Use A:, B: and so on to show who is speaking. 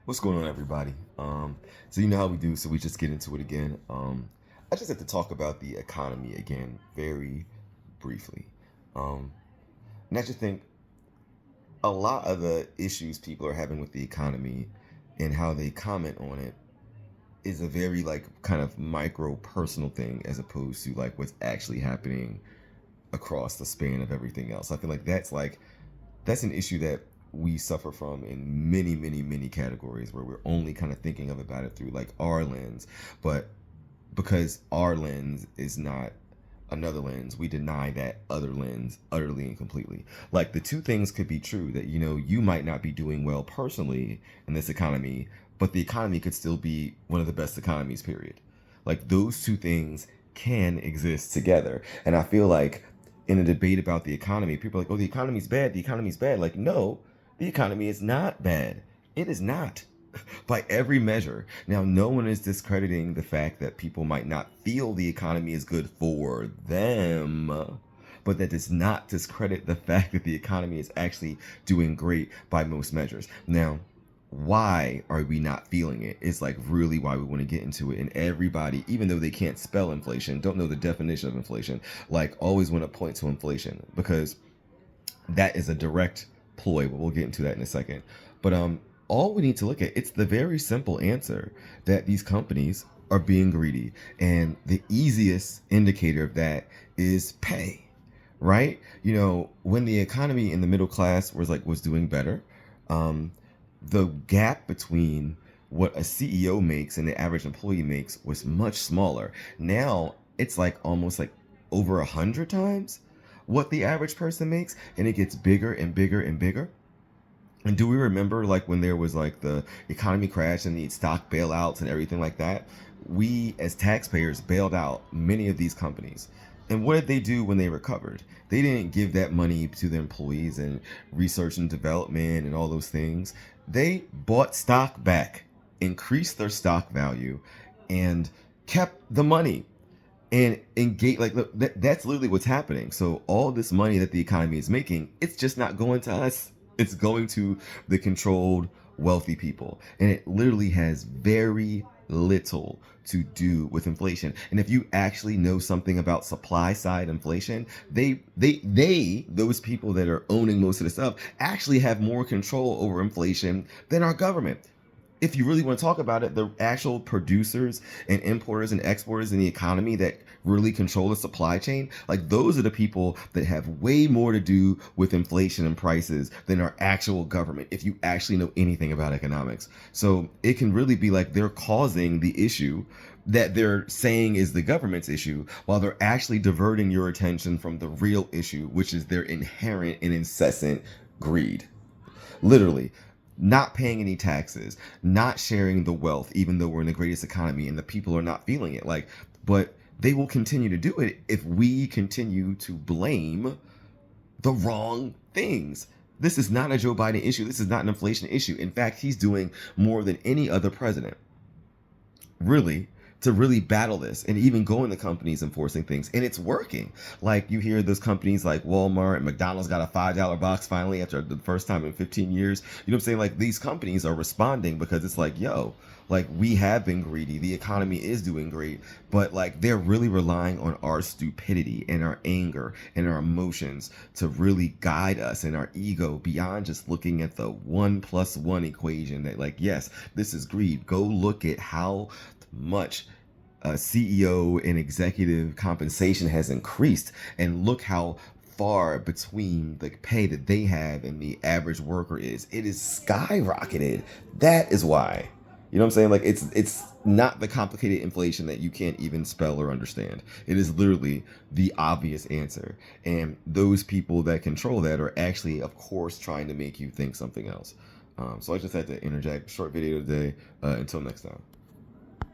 A: What's going on, everybody? So you know how we do, so we just get into it again. I just have to talk about the economy again, very briefly. Um, and I just think a lot of the issues people are having with the economy and how they comment on it is a very like kind of micro personal thing as opposed to like what's actually happening across the span of everything else. I feel like that's an issue that we suffer from in many, many, many categories where we're only kind of thinking of about it through like our lens. But because our lens is not another lens, we deny that other lens utterly and completely. Like the two things could be true that, you might not be doing well personally in this economy, but the economy could still be one of the best economies, period. Like those two things can exist together. And I feel like in a debate about the economy, people are like, oh, the economy's bad. The economy's bad. Like, no, the economy is not bad. It is not by every measure. Now, no one is discrediting the fact that people might not feel the economy is good for them, but that does not discredit the fact that the economy is actually doing great by most measures. Now, why are we not feeling it? It's like really why we want to get into it. And everybody, even though they can't spell inflation, don't know the definition of inflation, like always want to point to inflation because that is a direct ploy, but we'll get into that in a second. But all we need to look at, it's the very simple answer that these companies are being greedy. And the easiest indicator of that is pay, right? When the economy in the middle class was doing better, um, the gap between what a CEO makes and the average employee makes was much smaller. Now it's like almost like over 100 times what the average person makes, and it gets bigger and bigger and bigger. And do we remember like when there was like the economy crash and the stock bailouts and everything like that? We as taxpayers bailed out many of these companies. And what did they do when they recovered? They didn't give that money to the employees and research and development and all those things. They bought stock back, increased their stock value, and kept the money and engage. Like, look, that's literally what's happening. So all this money that the economy is making, it's just not going to us. It's going to the controlled wealthy people, and it literally has very little to do with inflation. And if you actually know something about supply side inflation, those people that are owning most of the stuff actually have more control over inflation than our government. If you really want to talk about it, the actual producers and importers and exporters in the economy that really control the supply chain, like those are the people that have way more to do with inflation and prices than our actual government, if you actually know anything about economics. So it can really be like they're causing the issue that they're saying is the government's issue while they're actually diverting your attention from the real issue, which is their inherent and incessant greed. Literally, not paying any taxes, not sharing the wealth, even though we're in the greatest economy and the people are not feeling it. Like, but they will continue to do it if we continue to blame the wrong things. This is not a Joe Biden issue. This is not an inflation issue. In fact, he's doing more than any other president, really, to really battle this and even go into companies enforcing things, and it's working. Like you hear those companies like Walmart and McDonald's got a $5 box finally after the first time in 15 years. You know what I'm saying? Like these companies are responding because it's like, yo, like we have been greedy, the economy is doing great, but like they're really relying on our stupidity and our anger and our emotions to really guide us and our ego beyond just looking at the 1+1 equation that like, yes, this is greed. Go look at how much CEO and executive compensation has increased, and look how far between the pay that they have and the average worker is. It is skyrocketed. That is why. You know what I'm saying? Like it's not the complicated inflation that you can't even spell or understand. It is literally the obvious answer. And those people that control that are actually, of course, trying to make you think something else. So I just had to interject. Short video today. Until next time.